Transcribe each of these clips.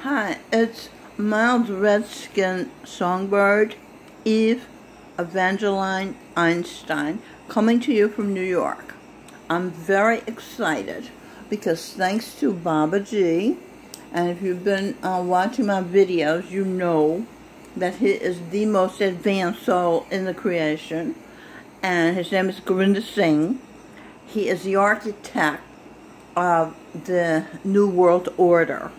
Hi, it's Mild Redskin, Songbird, Eve, Evangeline, Einstein, coming to you from New York. I'm very excited because thanks to Baba G, and if you've been watching my videos, you know that he is the most advanced soul in the creation, and his name is Gurinder Singh. He is the architect of the New World Order.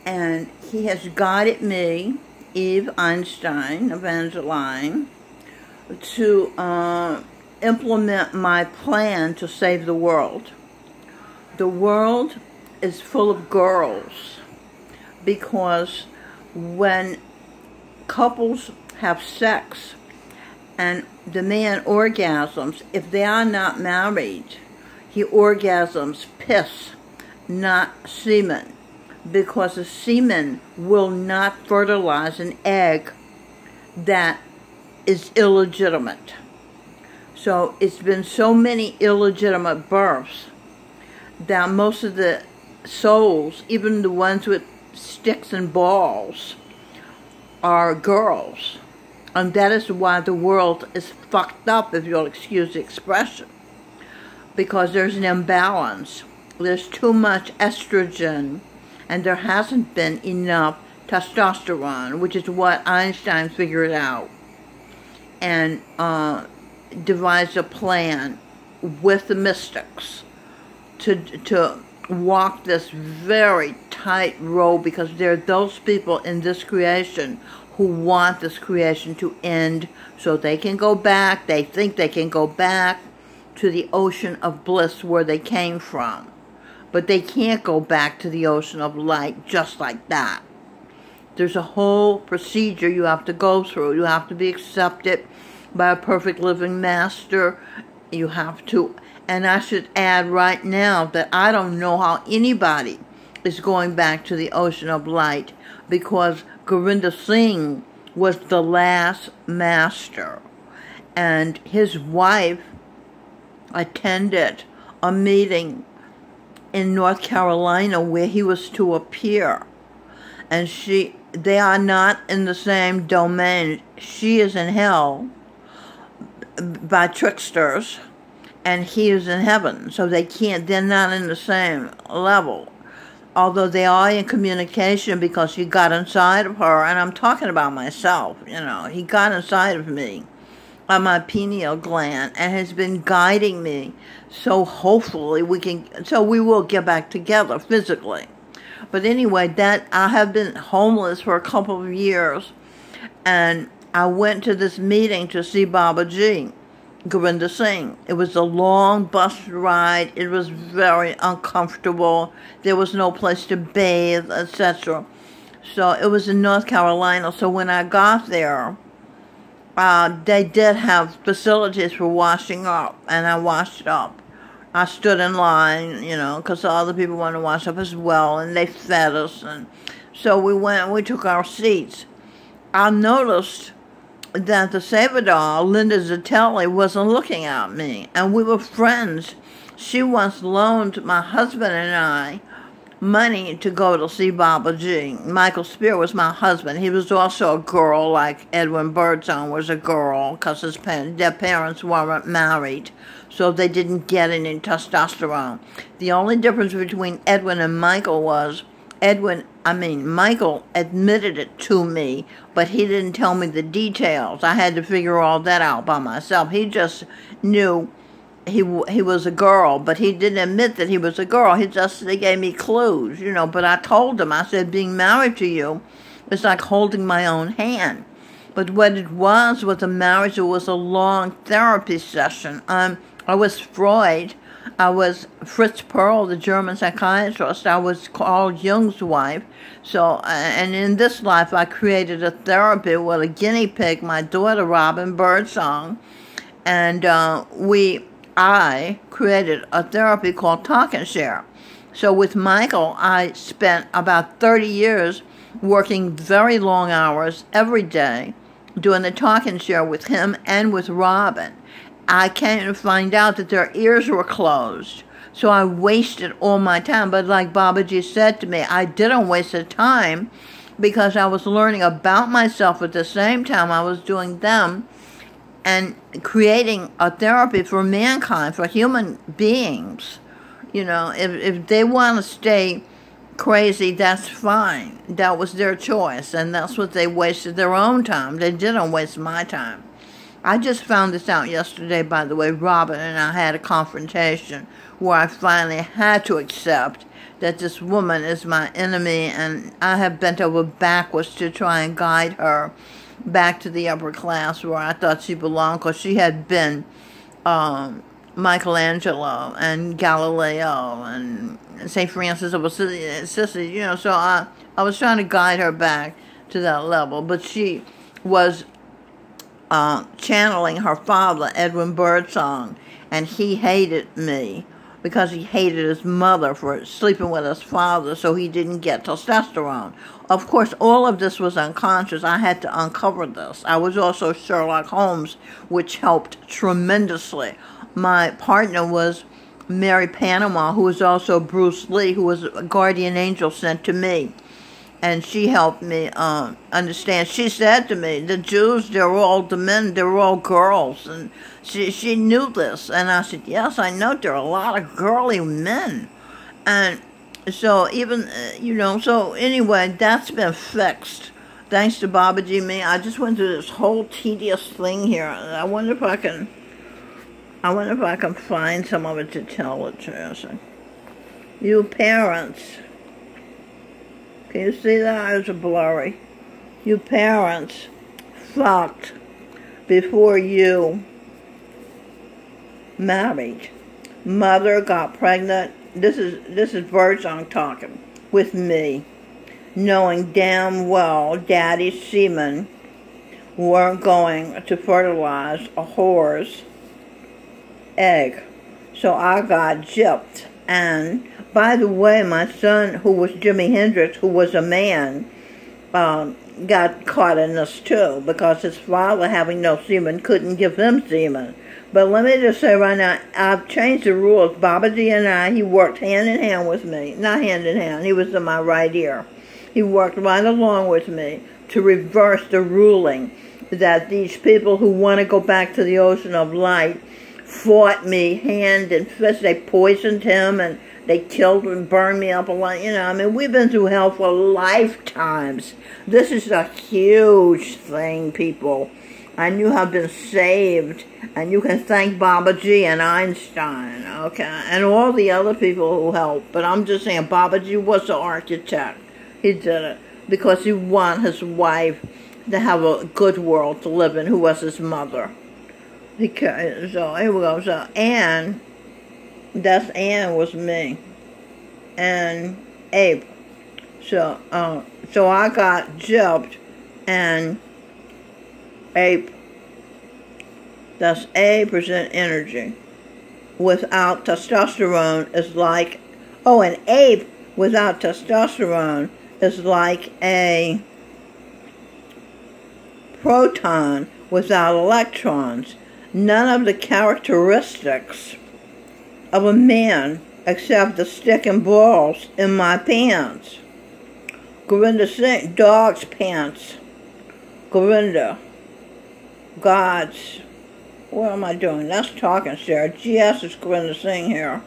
And he has guided me, Eve, Einstein, Evangeline, to implement my plan to save the world. The world is full of girls because when couples have sex and the man orgasms, if they are not married, he orgasms piss, not semen. Because a seaman will not fertilize an egg that is illegitimate. So it's been so many illegitimate births that most of the souls, even the ones with sticks and balls, are girls. And that is why the world is fucked up, if you'll excuse the expression. Because there's an imbalance. There's too much estrogen, and there hasn't been enough testosterone, which is what Einstein figured out, and devised a plan with the mystics to walk this very tight road, because there are those people in this creation who want this creation to end so they can go back. They think they can go back to the ocean of bliss where they came from. But they can't go back to the ocean of light just like that. There's a whole procedure you have to go through. You have to be accepted by a perfect living master. You have to, and I should add right now that I don't know how anybody is going back to the ocean of light, because Gurinder Singh was the last master, and his wife attended a meeting in North Carolina where he was to appear, and they are not in the same domain. She is in hell by tricksters, and he is in heaven, so they're not in the same level, although they are in communication, because he got inside of her. And I'm talking about myself, he got inside of me on my pineal gland and has been guiding me, so hopefully we will get back together physically. But anyway, that I have been homeless for a couple of years, and I went to this meeting to see Baba G, Gurinder Singh. It was a long bus ride. It was very uncomfortable. There was no place to bathe, etc. So it was in North Carolina. So when I got there, they did have facilities for washing up, and I washed up. I stood in line, because other people wanted to wash up as well, and they fed us. And so we took our seats. I noticed that the Salvador, Linda Zitelli, wasn't looking at me, and we were friends. She once loaned my husband and I money to go to see Baba G. Michael Speer was my husband. He was also a girl, like Edwin Birdsong was a girl, because their parents weren't married, so they didn't get any testosterone. The only difference between Edwin and Michael was Michael admitted it to me, but he didn't tell me the details. I had to figure all that out by myself. He just knew he was a girl, but he didn't admit that he was a girl. They gave me clues, but I told him, I said, being married to you is like holding my own hand. But what it was a marriage. It was a long therapy session. I was Freud. I was Fritz Perl, the German psychiatrist. I was Carl Jung's wife. So, and in this life, I created a therapy with a guinea pig, my daughter, Edwin Birdsong, and I created a therapy called Talk and Share. So with Michael, I spent about 30 years working very long hours every day doing the Talk and Share with him and with Robin. I came to find out that their ears were closed So I wasted all my time. But like Babaji said to me, I didn't waste the time because I was learning about myself at the same time I was doing them and creating a therapy for mankind, for human beings. You know, if they want to stay crazy, that's fine. That was their choice, and that's what they wasted their own time. They didn't waste my time. I just found this out yesterday, by the way. Robin and I had a confrontation where I finally had to accept that this woman is my enemy, and I have bent over backwards to try and guide her back to the upper class where I thought she belonged, because she had been Michelangelo and Galileo and St. Francis of Assisi, you know, so I was trying to guide her back to that level, but she was channeling her father, Edwin Birdsong, and he hated me because he hated his mother for sleeping with his father, so he didn't get testosterone. Of course, all of this was unconscious. I had to uncover this. I was also Sherlock Holmes, which helped tremendously. My partner was Mary Panama, who was also Bruce Lee, who was a guardian angel sent to me. And she helped me understand. She said to me, the Jews, they're all the men, they're all girls. And she knew this. And I said, yes, I know there are a lot of girly men. And so even, you know, so anyway, that's been fixed. Thanks to Babaji me. I just went through this whole tedious thing here. I wonder if I can find some of it to tell it to you. You parents. Can you see that? It's blurry. You parents fucked before you married. Mother got pregnant. This is Birdsong talking with me, knowing damn well Daddy's seamen weren't going to fertilize a whore's egg. So I got gypped. And by the way, my son, who was Jimi Hendrix, who was a man, got caught in this too, because his father, having no semen, couldn't give him semen. But let me just say right now, I've changed the rules. Babaji and I, he worked hand in hand with me. Not hand in hand, he was in my right ear. He worked right along with me to reverse the ruling that these people who want to go back to the ocean of light fought me hand and fist. They poisoned him and they killed and burned me up a lot. You know, I mean, we've been through hell for lifetimes. This is a huge thing, people. And you have been saved. And you can thank Babaji and Einstein, okay? And all the other people who helped. But I'm just saying, Babaji was the architect. He did it because he wanted his wife to have a good world to live in, who was his mother. So here we go. So Anne, that's Anne was me, and Abe. So I got gypped, and Abe. That's 8% energy. Without testosterone is like, and Abe without testosterone is like a proton without electrons. None of the characteristics of a man except the stick and balls in my pants. Gurinder Singh, dog's pants. Gurinder, God's, what am I doing? That's talking, Sarah. GS is Gurinder Singh here.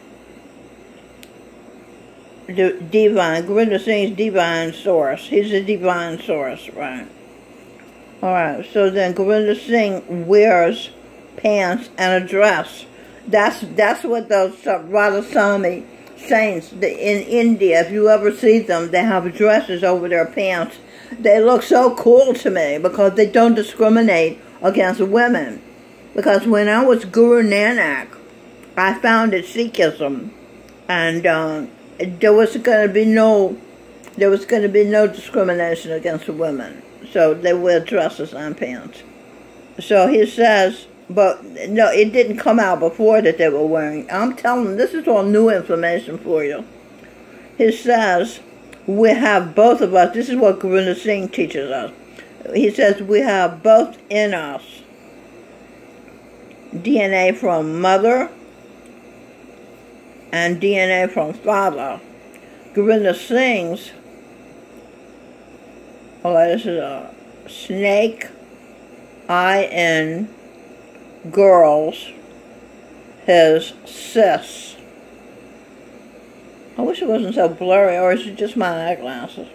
Divine, Gurinder Singh's divine source. He's a divine source, right? Alright, so then Gurinder Singh wears pants and a dress. That's what those Radhaswami saints in India, if you ever see them, they have dresses over their pants. They look so cool to me because they don't discriminate against women. Because when I was Guru Nanak, I founded Sikhism, and there was going to be no discrimination against women. So they wear dresses and pants. So he says, but no, it didn't come out before that they were wearing. I'm telling them, this is all new information for you. He says, we have both of us, this is what Gurinder Singh teaches us. He says, we have both in us DNA from mother and DNA from father. Gurinder Singh's, this is a snake, I-N, girls, his cis. I wish it wasn't so blurry, or is it just my eyeglasses?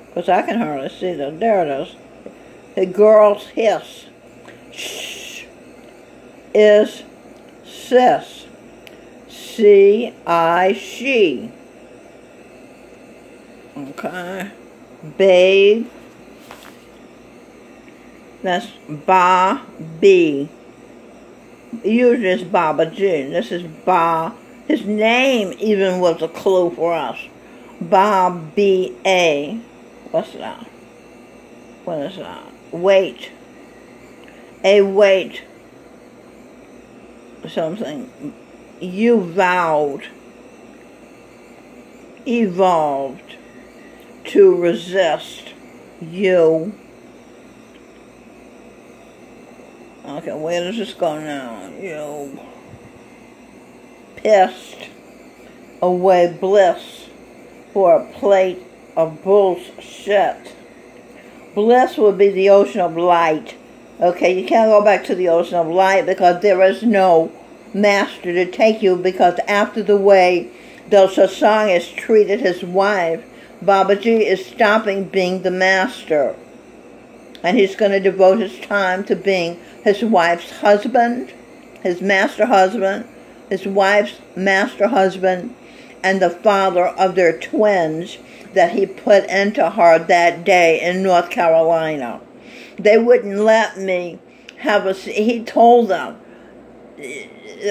Because I can hardly see that. There it is. The girl's his. Shh. Is cis. C-I, she. Okay. Babe. That's Ba, B. Usually it's Baba G. This is Ba. His name even was a clue for us. Ba, B-A. What's that? What is that? Weight. A weight. Something. You vowed. Evolved. To resist. You. Okay, where does this go now? You. Pissed away bliss for a plate of bullshit. Bliss would be the ocean of light. Okay, you can't go back to the ocean of light because there is no master to take you, because after the way the satsang has treated his wife, Babaji is stopping being the master. And he's going to devote his time to being his wife's husband, his master husband, his wife's master husband, and the father of their twins that he put into her that day in North Carolina. They wouldn't let me have a... He told them.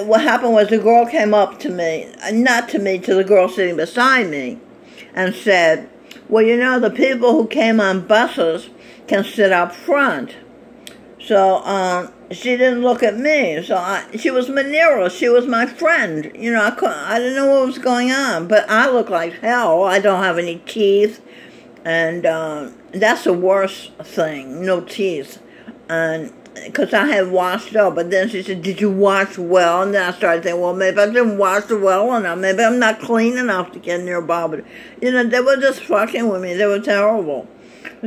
What happened was the girl came up to me, not to me, to the girl sitting beside me, and said, well, you know, the people who came on buses can sit up front. So, she didn't look at me. So she was Manila. She was my friend. You know, I didn't know what was going on. But I look like hell. I don't have any teeth. And that's the worst thing, no teeth. And because I had washed up. But then she said, did you wash well? And then I started thinking, well, maybe I didn't wash well enough. Maybe I'm not clean enough to get near Bob. You know, they were just fucking with me. They were terrible.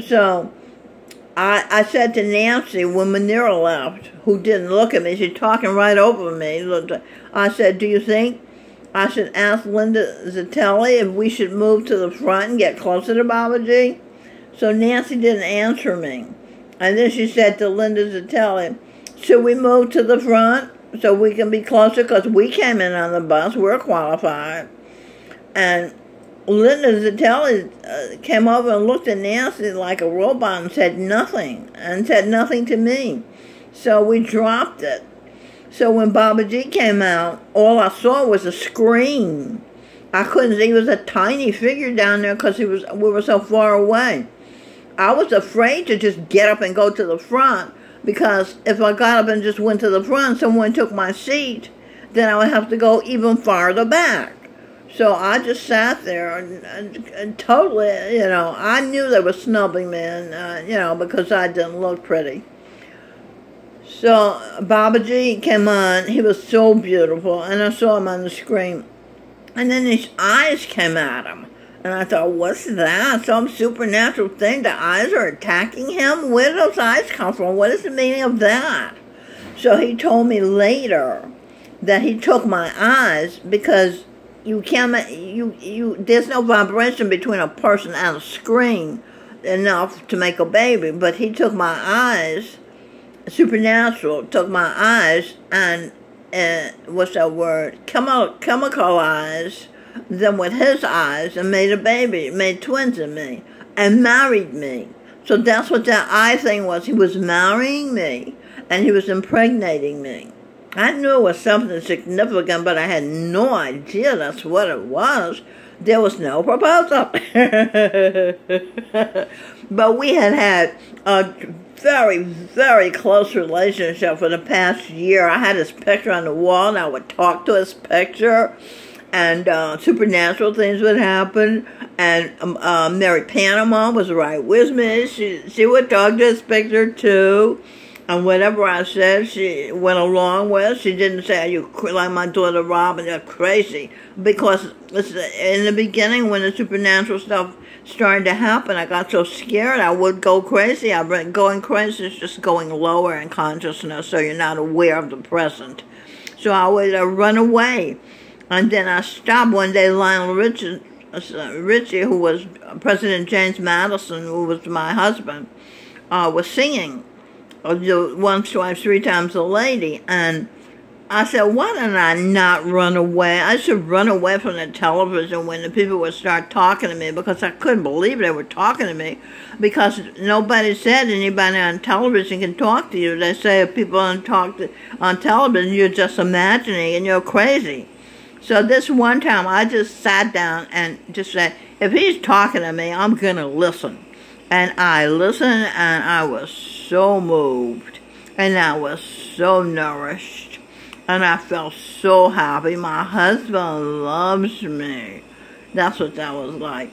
So I said to Nancy when Manila left, who didn't look at me, she's talking right over me. I said, do you think I should ask Linda Zitelli if we should move to the front and get closer to Babaji? So Nancy didn't answer me. And then she said to Linda Zitelli, should we move to the front so we can be closer? Because we came in on the bus. We're qualified. And Linda Zitelli came over and looked at Nancy like a robot and said nothing. And said nothing to me. So we dropped it. So when Babaji came out, all I saw was a screen. I couldn't see. He was a tiny figure down there because we were so far away. I was afraid to just get up and go to the front, because if I got up and just went to the front, someone took my seat, then I would have to go even farther back. So I just sat there and totally, you know, I knew they were snubbing me, and, you know, because I didn't look pretty. So Babaji came on. He was so beautiful, and I saw him on the screen. And then his eyes came at him. And I thought, what's that? Some supernatural thing? The eyes are attacking him? Where do those eyes come from? What is the meaning of that? So he told me later that he took my eyes because you can't, there's no vibration between a person and a screen enough to make a baby. But he took my eyes, supernatural, took my eyes and, what's that word? Chemicalized them with his eyes and made a baby, made twins in me, and married me. So that's what that eye thing was. He was marrying me, and he was impregnating me. I knew it was something significant, but I had no idea that's what it was. There was no proposal. But we had a very, very close relationship for the past year. I had his picture on the wall, and I would talk to his picture. And supernatural things would happen, and Mary Panama was right with me. She would talk to his picture too, And whatever I said, she went along with. She didn't say, like my daughter Robin, you're crazy. Because in the beginning, when the supernatural stuff started to happen, I got so scared I would go crazy. Going crazy is just going lower in consciousness, so you're not aware of the present. So I would run away. And then I stopped one day. Lionel Richie, who was President James Madison, who was my husband, was singing once, twice, three times a lady. And I said, why don't I not run away? I should run away from the television when the people would start talking to me, because I couldn't believe they were talking to me, because nobody said anybody on television can talk to you. They say if people don't talk on television, you're just imagining and you're crazy. So this one time I just sat down and just said, if he's talking to me, I'm going to listen. And I listened, and I was so moved, and I was so nourished, and I felt so happy. My husband loves me. That's what that was like.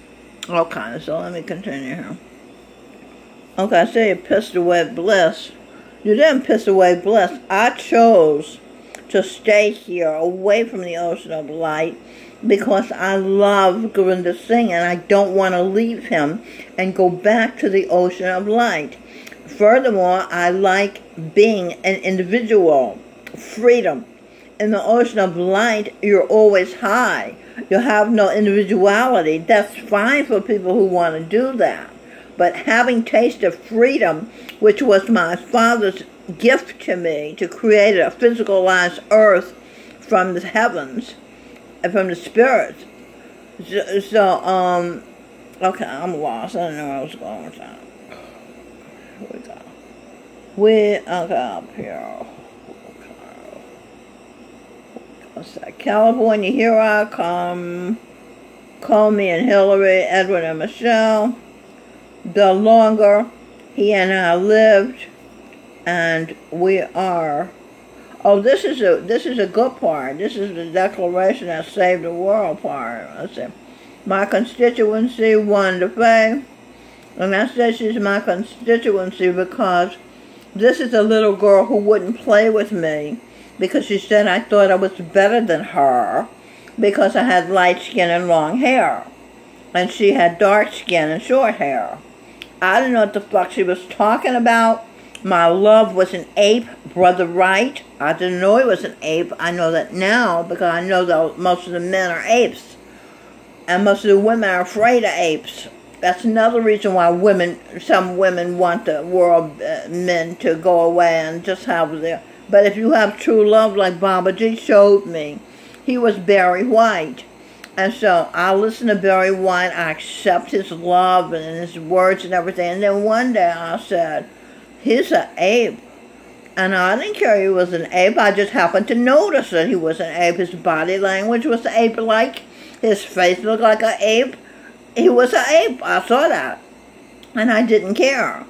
Okay, so let me continue here. Okay, I say you pissed away bliss. You didn't piss away bliss. I chose to stay here, away from the ocean of light, because I love Gurinder Singh, and I don't want to leave him and go back to the ocean of light. Furthermore, I like being an individual, freedom. In the ocean of light, you're always high. You have no individuality. That's fine for people who want to do that. But having tasted freedom, which was my father's gift to me, to create a physicalized earth from the heavens, from the spirits. So, okay, I'm lost. I don't know where I was going with that. Here we go. Okay, up here. Okay. California, here I come. Call me and Hillary, Edwin and Michelle. The longer he and I lived, and we are. Oh, this is a good part. This is the declaration that saved the world part. Let's see. My constituency won the Faye. And I said she's my constituency because this is a little girl who wouldn't play with me because she said I thought I was better than her because I had light skin and long hair. And she had dark skin and short hair. I didn't know what the fuck she was talking about. My love was an ape, Brother Wright. I didn't know he was an ape. I know that now because I know that most of the men are apes. And most of the women are afraid of apes. That's another reason why some women want the world men to go away and just have their... But if you have true love like Babaji showed me, he was Barry White. And so I listen to Barry White. I accept his love and his words and everything. And then one day I said, he's an ape. And I didn't care he was an ape. I just happened to notice that he was an ape. His body language was ape-like. His face looked like an ape. He was an ape. I saw that. And I didn't care.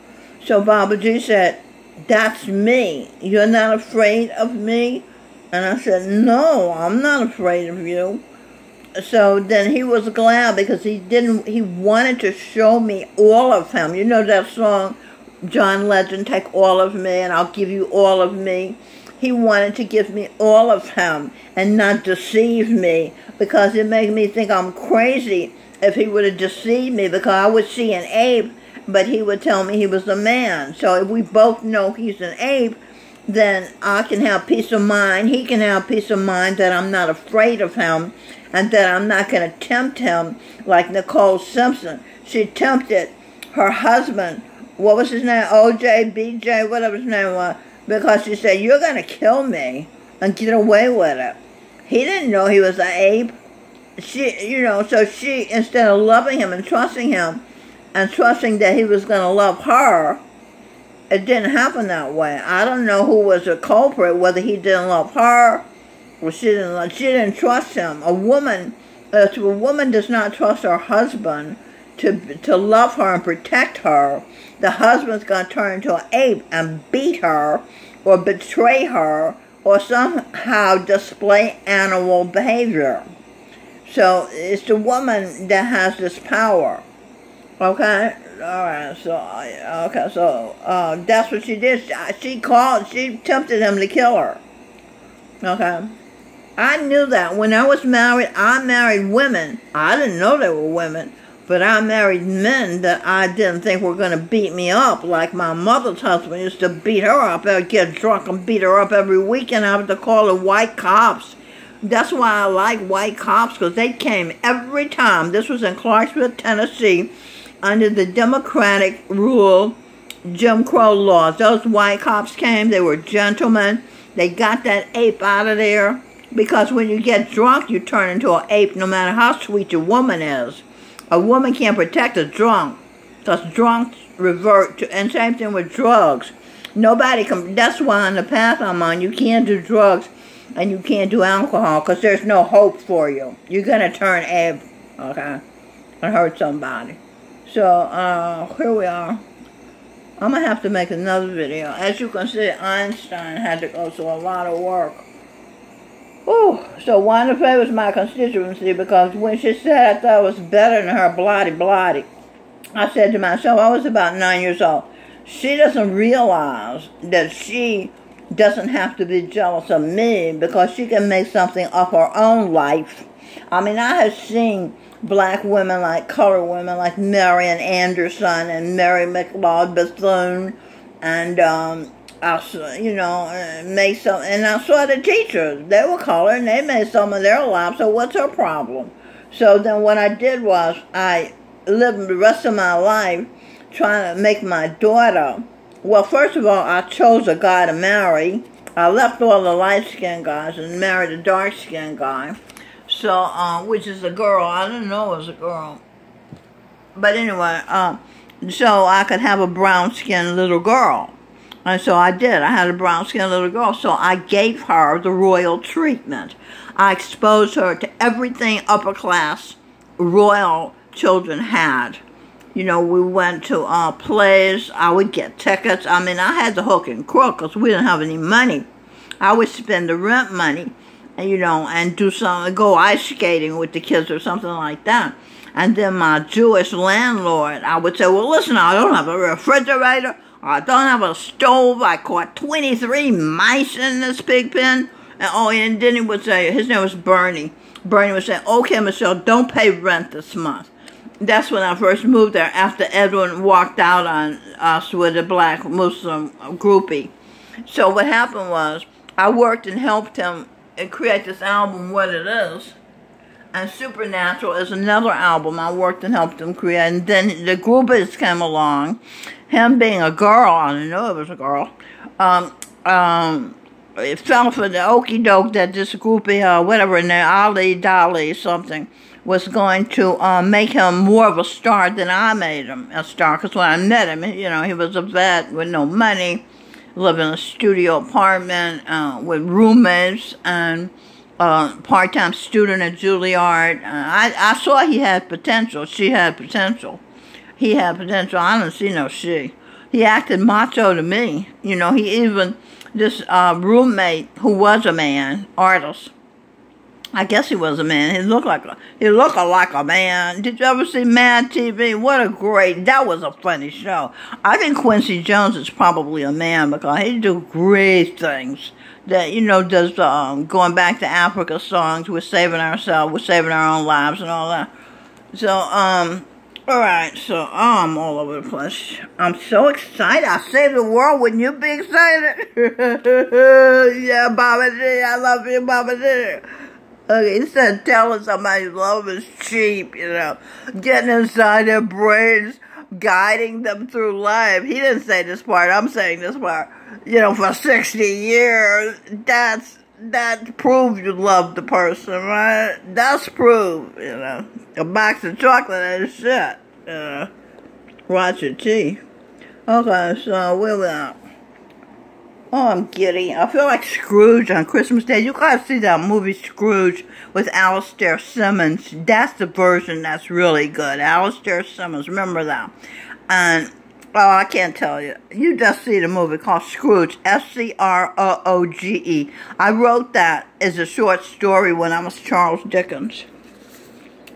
So Babaji said, that's me. You're not afraid of me? And I said, no, I'm not afraid of you. So then he was glad because he wanted to show me all of him. You know that song, John Legend, take all of me and I'll give you all of me. He wanted to give me all of him and not deceive me because it made me think I'm crazy if he would have deceived me because I would see an ape, but he would tell me he was a man. So if we both know he's an ape, then I can have peace of mind. He can have peace of mind that I'm not afraid of him and that I'm not going to tempt him like Nicole Simpson. She tempted her husband, what was his name, OJ, BJ, whatever his name was, because she said, you're going to kill me and get away with it. He didn't know he was an ape. So she, instead of loving him and trusting him and trusting that he was going to love her, it didn't happen that way. I don't know who was the culprit, whether he didn't love her or she didn't trust him. A woman does not trust her husband to love her and protect her, the husband's going to turn into an ape and beat her or betray her or somehow display animal behavior. So it's the woman that has this power. Okay, all right. So okay, so that's what she did. She tempted him to kill her. Okay, I knew that when I was married. I married women. I didn't know they were women, but I married men that I didn't think were going to beat me up, like my mother's husband used to beat her up. I'd get drunk and beat her up every weekend. I would have to call the white cops. That's why I like white cops, because they came every time. This was in Clarksville, Tennessee, under the Democratic rule, Jim Crow laws. Those white cops came. They were gentlemen. They got that ape out of there, because when you get drunk, you turn into an ape no matter how sweet your woman is. A woman can't protect a drunk, because drunks revert to, and same thing with drugs. Nobody can, that's why on the path I'm on, you can't do drugs and you can't do alcohol, because there's no hope for you. You're going to turn ape, okay, and hurt somebody. So, here we are. I'm going to have to make another video. As you can see, Einstein had to go through a lot of work. Ooh, so Wanda Faye was my constituency, because when she said I thought it was better than her bloody, I said to myself, I was about 9 years old, she doesn't realize that she doesn't have to be jealous of me, because she can make something of her own life. I mean, I have seen black women, like colored women, like Mary Anderson and Mary Bethune, and you know, made some. And I saw the teachers; they were colored, and they made some of their lives. So what's her problem? So then, what I did was I lived the rest of my life trying to make my daughter. Well, first of all, I chose a guy to marry. I left all the light-skinned guys and married a dark-skinned guy. So, which is a girl. I didn't know it was a girl. But anyway, so I could have a brown-skinned little girl. And so I did. I had a brown-skinned little girl. So I gave her the royal treatment. I exposed her to everything upper-class royal children had. You know, we went to plays. I would get tickets. I mean, I had the hook and crook because we didn't have any money. I would spend the rent money, and, you know, and go ice skating with the kids or something like that. And then my Jewish landlord, I would say, well, listen, I don't have a refrigerator. I don't have a stove. I caught 23 mice in this pig pen. And then he would say, his name was Bernie. Bernie would say, okay, Michelle, don't pay rent this month. That's when I first moved there, after Edwin walked out on us with a black Muslim groupie. So what happened was, I worked and helped him create this album, What It Is. And Supernatural is another album I worked and helped him create. And then the groupies came along. Him being a girl, I didn't know it was a girl, it fell for the okie doke that this groupie, whatever in there, Ali, Dolly, something, was going to make him more of a star than I made him a star. Because when I met him, you know, he was a vet with no money, lived in a studio apartment with roommates, and part-time student at Juilliard. I saw he had potential. She had potential. He had potential. I didn't see no she. He acted macho to me. You know, he even, this roommate who was a man, artist, I guess he was a man. He looked like a man. Did you ever see Mad TV? What a great, that was a funny show. I think Quincy Jones is probably a man, because he do great things. That, you know, does going back to Africa songs, we're saving ourselves, we're saving our own lives and all that. So, alright, so I'm all over the place. I'm so excited. I saved the world. Wouldn't you be excited? Yeah, Baba G, I love you, Baba G. Okay, he said telling somebody love is cheap, you know. Getting inside their brains, guiding them through life. He didn't say this part. I'm saying this part. You know, for 60 years, that proves you love the person, right? That's proof, you know. A box of chocolate ain't shit, you know. Watch your tea. Okay, so where we at? Oh, I'm giddy. I feel like Scrooge on Christmas Day. You gotta see that movie Scrooge with Alastair Simmons. That's the version that's really good. Alastair Simmons, remember that. And, oh, I can't tell you. You just see the movie called Scrooge. S-C-R-O-O-G-E. I wrote that as a short story when I was Charles Dickens.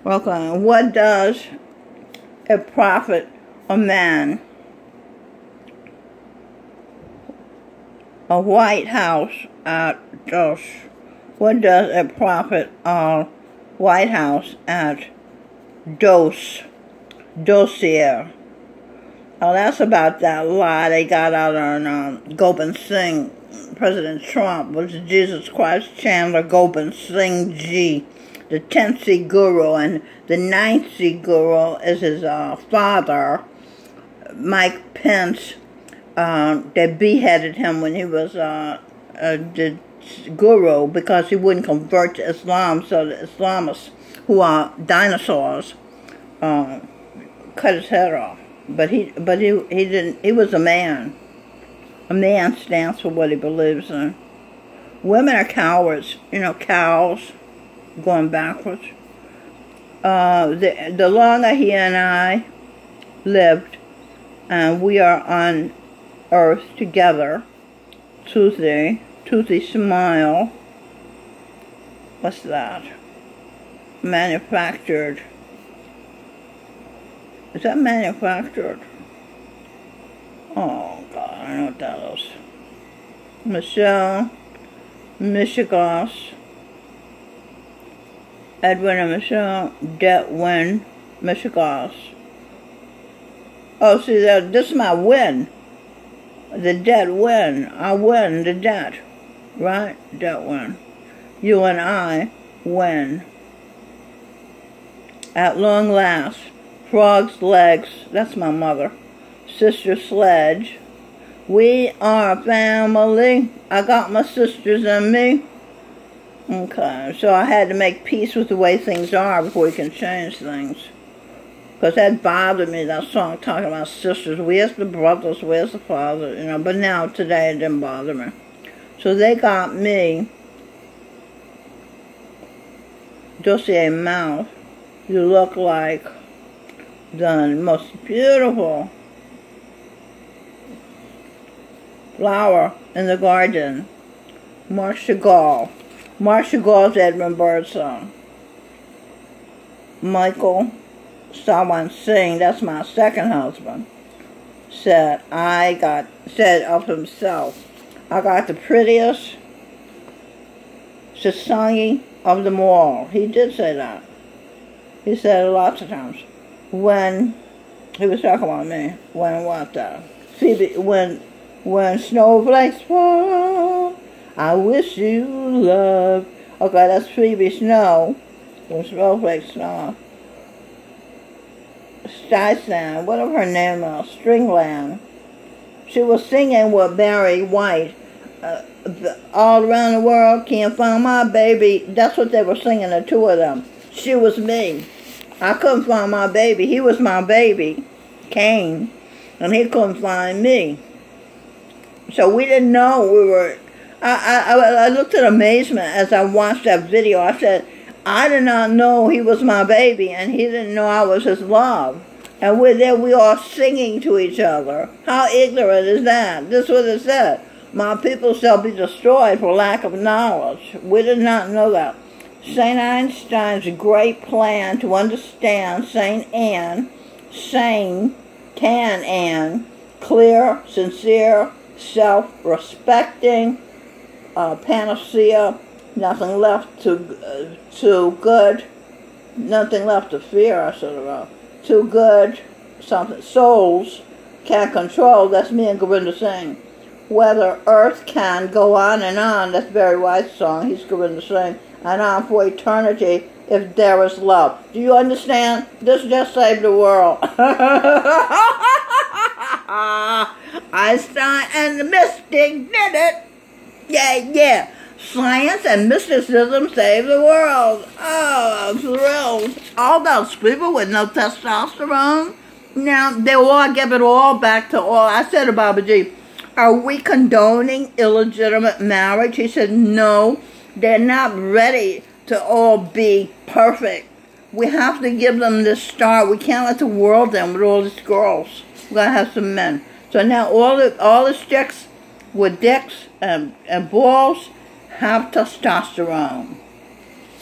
Okay, what does a prophet a man? A White House at Dos. What does a prophet a White House at Dossier? Oh, that's about that lie they got out on Singh. President Trump was Jesus Christ Chandler Singh G, the 10th Sikh guru, and the 9th Sikh guru is his father, Mike Pence. They beheaded him when he was the guru because he wouldn't convert to Islam, so the Islamists, who are dinosaurs, cut his head off. But he didn't. He was a man. A man stands for what he believes in. Women are cowards. You know, cows going backwards. The longer he and I lived, and we are on Earth together. Toothy smile. What's that? Manufactured. Is that manufactured? Oh, God, I know what that is. Michigas. Edwin and Michelle. Detwin. Michigas. Oh, see, this is my win. The debt win. I win the debt. Right? Debt win. You and I win. At long last. Frog's legs. That's my mother. Sister Sledge. We are family. I got my sisters and me. Okay, so I had to make peace with the way things are before we can change things. Because that bothered me, that song talking about sisters. Where's the brothers? Where's the father? You know, but now, today, it didn't bother me. So they got me. Dossier mouth. You look like the most beautiful flower in the garden. Mark Chagall. Mark Chagall's Edwin Birdsong. Michael Singh, that's my second husband, said of himself, I got the prettiest Sasangi of them all. He did say that. He said it lots of times. When he was talking about me, when what? Phoebe, when snowflakes fall, I wish you love. Okay, that's Phoebe Snow. When snowflakes snow. Streisand, whatever her name was, Stringland. She was singing with Barry White. All around the world, can't find my baby. That's what they were singing, the two of them. She was me. I couldn't find my baby. He was my baby, Cain, and he couldn't find me. So we didn't know we were. I looked at amazement as I watched that video. I said, I did not know he was my baby, and he didn't know I was his love. And we're there, we all singing to each other. How ignorant is that? This is what it said. My people shall be destroyed for lack of knowledge. We did not know that. St. Einstein's great plan to understand St. Anne, sane, tan Anne, clear, sincere, self-respecting, panacea, nothing left to good, nothing left to fear, I sort of too good, something, souls can't control, that's me and Gurinder Singh. Whether earth can go on and on, that's Barry White's song, he's Gurinder Singh, and on for eternity if there is love. Do you understand? This just saved the world. Einstein and the mystic did it. Yeah. Science and mysticism save the world. Oh, I'm thrilled. All those people with no testosterone, now they all give it all back to all. I said to Baba G, are we condoning illegitimate marriage? He said, no, they're not ready to all be perfect. We have to give them this start. We can't let the world in with all these girls. We gotta have some men. So now all the chicks with dicks and balls have testosterone.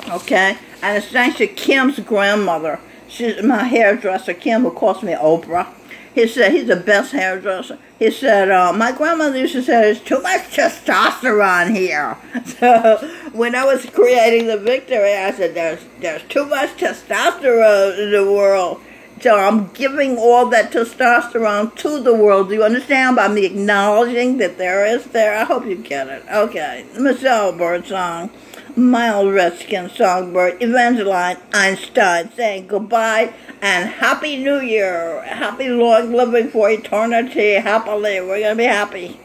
Okay? And it's thanks to Kim's grandmother. my hairdresser, Kim, who calls me Oprah. He said he's the best hairdresser. He said, my grandmother used to say there's too much testosterone here. So when I was creating the victory, I said there's too much testosterone in the world. So I'm giving all that testosterone to the world. Do you understand? By me acknowledging that there is there. I hope you get it. Okay. Michelle Birdsong, my old Redskin, Songbird, Evangeline, Einstein, saying goodbye and Happy New Year. Happy long living for eternity. Happily. We're going to be happy.